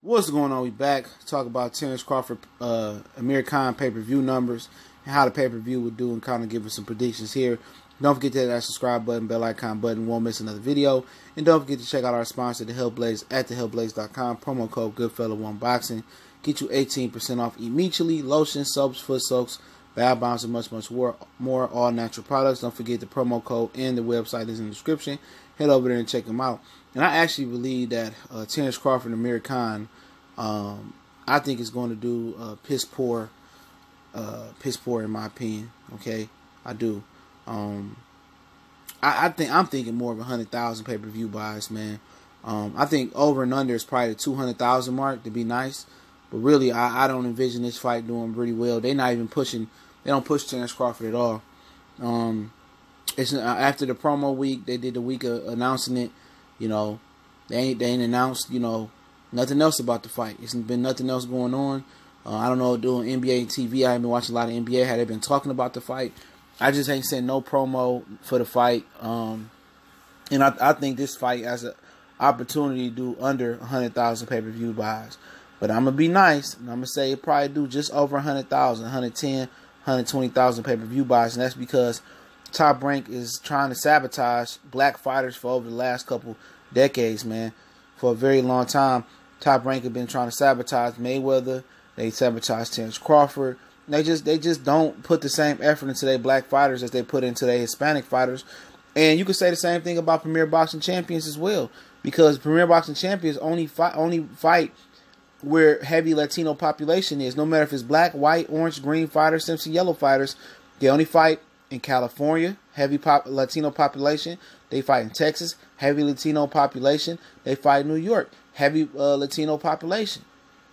What's going on? We back talk about Terence Crawford, Amir pay-per-view numbers and how the pay-per-view would do, and kind of give us some predictions here. Don't forget to hit that subscribe button, bell icon button. Won't miss another video. And don't forget to check out our sponsor, The Health Blaze, at thehealthblaze.com. Promo code Goodfella1Boxing. Get you 18% off immediately. Lotion, soaps, foot soaks, bath bombs, and much more. All natural products. Don't forget the promo code and the website is in the description. Head over there and check them out. And I actually believe that Terence Crawford and Amir Khan, I think is going to do piss poor in my opinion. Okay, I do. I'm thinking more of 100,000 pay-per-view buys, man. I think over and under is probably the 200,000 mark to be nice, but really I don't envision this fight doing really well. They're not even pushing. They don't push Terence Crawford at all. It's after the promo week, they did the week of announcing it. You know, they ain't announced, you know, nothing else about the fight. It's been nothing else going on. I don't know, doing NBA TV. I haven't been watching a lot of NBA. Had they been talking about the fight? I just ain't seen no promo for the fight. And I think this fight has an opportunity to do under 100,000 pay-per-view buys. But I'm going to be nice, and I'm going to say it probably do just over 100,000, 110, 120,000 pay-per-view buys. And that's because Top Rank is trying to sabotage black fighters for over the last couple decades, man. For a very long time, Top Rank have been trying to sabotage Mayweather. They sabotage Terence Crawford. They just don't put the same effort into their black fighters as they put into their Hispanic fighters. And you could say the same thing about Premier Boxing Champions as well, because Premier Boxing Champions only fight where heavy Latino population is. No matter if it's black, white, orange, green fighters, Simpson yellow fighters, they only fight in California, heavy Latino population. They fight in Texas, heavy Latino population. They fight in New York, heavy Latino population.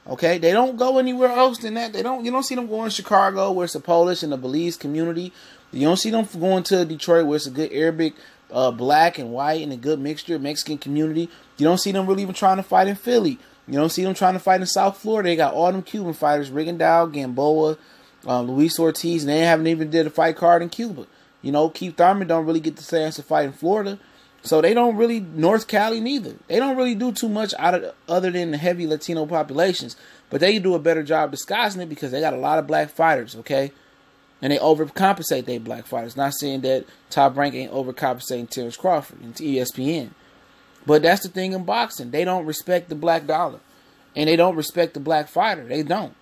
Okay, they don't go anywhere else than that. You don't see them going to Chicago, where it's a Polish and a Belize community. You don't see them going to Detroit, where it's a good Arabic, black and white, and a good mixture Mexican community. You don't see them really even trying to fight in Philly. You don't see them trying to fight in South Florida. They got all them Cuban fighters, Rigondeaux, Gamboa, Luis Ortiz, and they haven't even did a fight card in Cuba. You know, Keith Thurman don't really get the chance to fight in Florida. So they don't really, North Cali neither. They don't really do too much other than the heavy Latino populations. But they do a better job disguising it because they got a lot of black fighters, okay? And they overcompensate their black fighters. Not saying that Top Rank ain't overcompensating Terence Crawford and ESPN. But that's the thing in boxing. They don't respect the black dollar. And they don't respect the black fighter. They don't.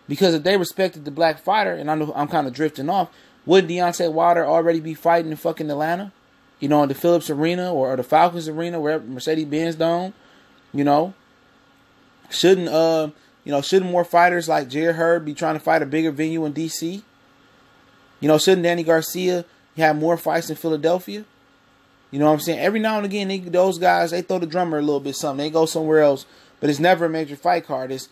Because if they respected the black fighter, and I know I'm kind of drifting off, wouldn't Deontay Wilder already be fighting in fucking Atlanta? You know, in the Phillips Arena or the Falcons Arena, where Mercedes-Benz Dome, you know? Shouldn't more fighters like Jared Hurd be trying to fight a bigger venue in D.C.? You know, shouldn't Danny Garcia have more fights in Philadelphia? You know what I'm saying? Every now and again, those guys, they throw the drummer a little bit something. They go somewhere else, but it's never a major fight card. It's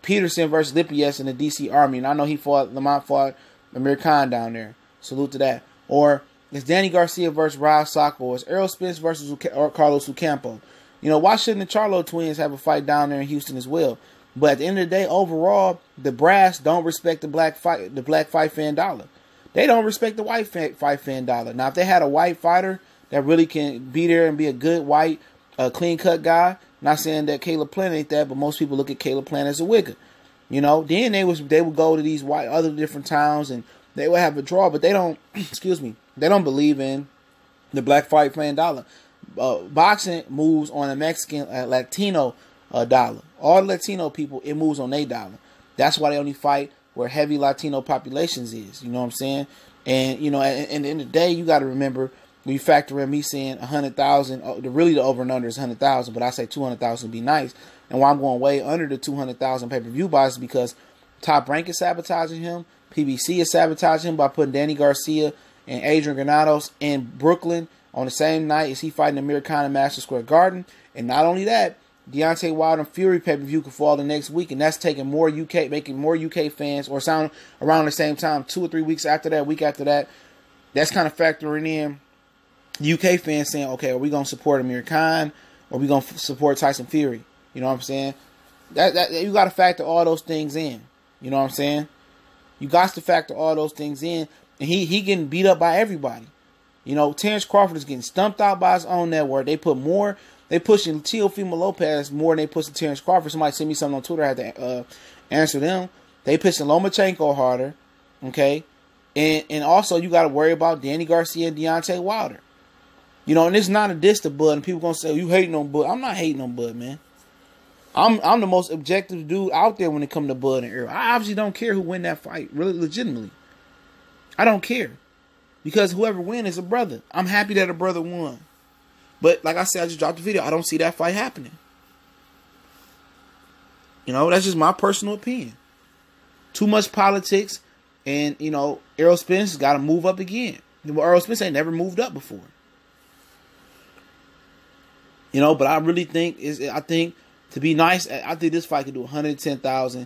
Peterson versus Lipies in the D.C. Army, and I know Lamont fought Amir Khan down there. Salute to that. Or it's Danny Garcia versus Raj Sacco. Or it's Errol Spence versus Carlos Ocampo. You know, why shouldn't the Charlo twins have a fight down there in Houston as well? But at the end of the day, overall, the brass don't respect the black fight fan dollar. They don't respect the white fight fan dollar. Now, if they had a white fighter that really can be there and be a good white, clean-cut guy, not saying that Caleb Plant ain't that, but most people look at Caleb Plant as a wigger. You know, then they would go to these other different towns and they would have a draw, but they don't, they don't believe in the black fight fan dollar. Boxing moves on a Mexican, Latino dollar. All Latino people, it moves on their dollar. That's why they only fight where heavy Latino populations is. You know what I'm saying? And, you know, at the end of the day, you got to remember, when you factor in me saying 100,000, really the over and under is 100,000, but I say 200,000 would be nice. And why I'm going way under the 200,000 pay-per-view buys is because Top Rank is sabotaging him. PBC is sabotaging him by putting Danny Garcia and Adrian Granados in Brooklyn on the same night as he fighting Amir Khan in Madison Square Garden. And not only that, Deontay Wilder and Fury pay-per-view could fall the next week, and that's taking more UK, making more UK fans, or sound around the same time, 2 or 3 weeks after that, week after that. That's kind of factoring in UK fans saying, okay, are we going to support Amir Khan, or are we going to support Tyson Fury? You know what I'm saying? That you got to factor all those things in. You know what I'm saying? You got to factor all those things in, and he getting beat up by everybody. You know, Terence Crawford is getting stumped out by his own network. They They pushing Teofimo Lopez more than they pushing Terence Crawford. Somebody sent me something on Twitter. I had to answer them. They pushing Lomachenko harder, okay? And also you got to worry about Danny Garcia and Deontay Wilder. You know, and it's not a diss to Bud. And people gonna say, you hating on Bud. I'm not hating on Bud, man. I'm the most objective dude out there when it comes to Bud and Earl. I obviously don't care who win that fight, really, legitimately. I don't care. Because whoever wins is a brother. I'm happy that a brother won. But like I said, I just dropped the video. I don't see that fight happening. You know, that's just my personal opinion. Too much politics. And, you know, Errol Spence got to move up again. Errol Spence ain't never moved up before. You know, but I really think, to be nice, I think this fight could do 110,000,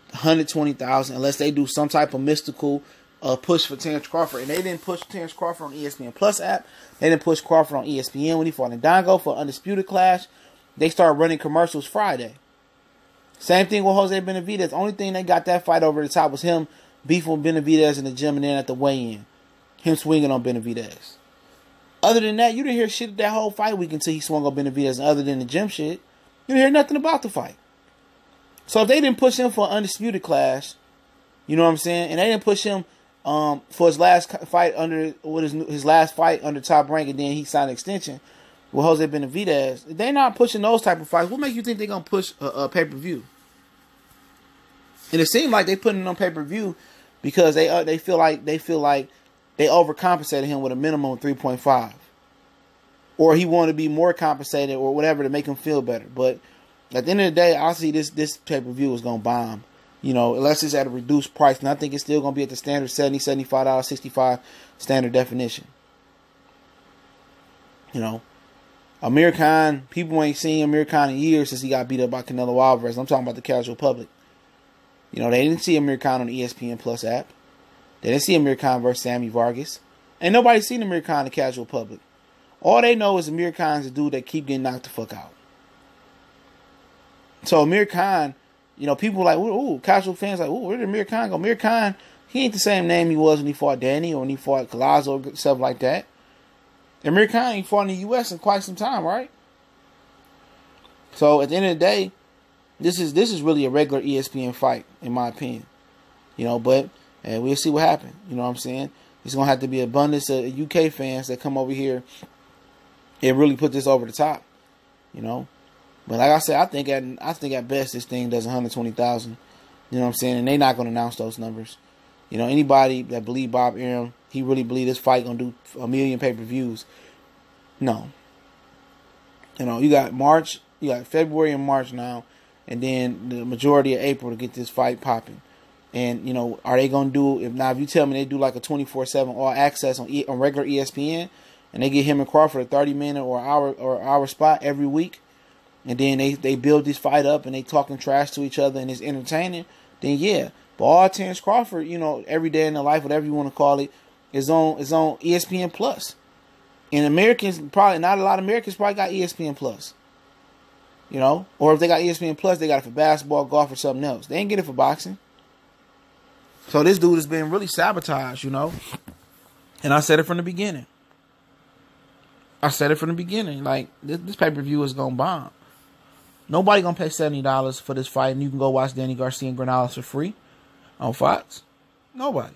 120,000, unless they do some type of mystical push for Terence Crawford. And they didn't push Terence Crawford on ESPN Plus app. They didn't push Crawford on ESPN when he fought in Dongo for Undisputed Clash. They started running commercials Friday. Same thing with Jose Benavidez. The only thing they got that fight over the top was him beefing with Benavidez in the gym and then at the weigh-in. Him swinging on Benavidez. Other than that, you didn't hear shit that whole fight week until he swung on Benavidez. And other than the gym shit, you didn't hear nothing about the fight. So if they didn't push him for an Undisputed Clash, you know what I'm saying? And they didn't push him for his last fight under his last fight under Top Rank, and then he signed an extension with Jose Benavidez. They're not pushing those type of fights. What makes you think they're gonna push a pay-per-view? And it seemed like they putting it on pay-per-view because they feel like they overcompensated him with a minimum of 3.5, or he wanted to be more compensated or whatever to make him feel better. But at the end of the day, I see this pay-per-view is gonna bomb. You know, unless it's at a reduced price. And I think it's still going to be at the standard $70, $75, $65 standard definition. You know, Amir Khan, people ain't seen Amir Khan in years since he got beat up by Canelo Alvarez. I'm talking about the casual public. You know, they didn't see Amir Khan on the ESPN Plus app. They didn't see Amir Khan versus Sammy Vargas. Ain't nobody seen Amir Khan in the casual public. All they know is Amir Khan's a dude that keep getting knocked the fuck out. So Amir Khan, you know, people like, ooh, casual fans like, ooh, where did Amir Khan go? Amir Khan, he ain't the same name he was when he fought Danny or when he fought Collazo, stuff like that. Amir Khan ain't fought in the U.S. in quite some time, right? So at the end of the day, this is really a regular ESPN fight, in my opinion. You know, but we'll see what happens. You know what I'm saying? It's gonna have to be abundance of UK fans that come over here and really put this over the top. You know. But like I said, I think at best this thing does 120,000. You know what I'm saying? And they're not going to announce those numbers. You know, anybody that believe Bob Arum, he really believe this fight going to do 1 million pay-per-views. No. You know, you got February and March now, and then the majority of April to get this fight popping. And, you know, are they going to do, if you tell me they do like a 24/7 all access on regular ESPN, and they get him and Crawford a 30-minute or hour spot every week, and then they build this fight up and they talking trash to each other and it's entertaining, then yeah. But all Terence Crawford, you know, every day in their life, whatever you want to call it, is on ESPN Plus. And Americans, probably not a lot of Americans probably got ESPN Plus. You know? Or if they got ESPN Plus, they got it for basketball, golf, or something else. They ain't get it for boxing. So this dude has been really sabotaged, you know? And I said it from the beginning. Like, this pay-per-view is going to bomb. Nobody gonna pay $70 for this fight, and you can go watch Danny Garcia and Granales for free on Fox. Nobody.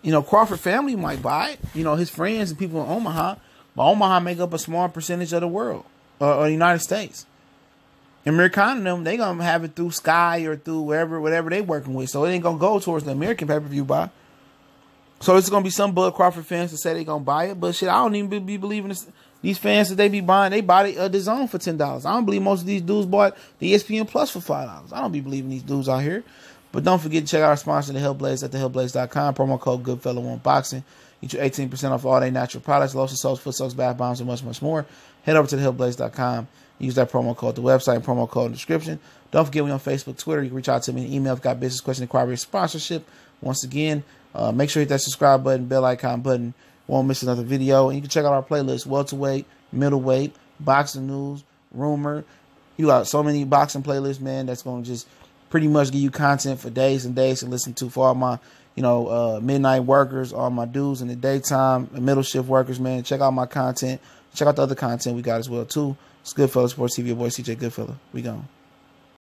You know, Crawford family might buy it. You know, his friends and people in Omaha, but Omaha make up a small percentage of the world or the United States. And Amir Khan and them, they gonna have it through Sky or through whatever they working with, so it ain't gonna go towards the American pay-per-view buy. So it's gonna be some Bud Crawford fans that say they gonna buy it, but shit, I don't even be believing this. These fans that they be buying, they bought the zone for $10. I don't believe most of these dudes bought the ESPN Plus for $5. I don't be believing these dudes out here. But don't forget to check out our sponsor, The Hellblaze, at thehellblaze.com. Promo code GoodFella1Boxing. Get you 18% off all their natural products, lotion soaps, foot soaks, bath bombs, and much, much more. Head over to thehellblaze.com. Use that promo code at the website and promo code in the description. Don't forget we on Facebook, Twitter. You can reach out to me in email if you got business, question, inquiry, or sponsorship. Once again, make sure you hit that subscribe button, bell icon button. Won't miss another video. And you can check out our playlist, welterweight, middleweight, boxing news, rumor. You got so many boxing playlists, man, that's going to just pretty much give you content for days and days to listen to for all my, you know, midnight workers, all my dudes in the daytime, the middle shift workers, man. Check out my content. Check out the other content we got as well, too. It's Goodfellas Sports TV. Your boy CJ Goodfella. We gone.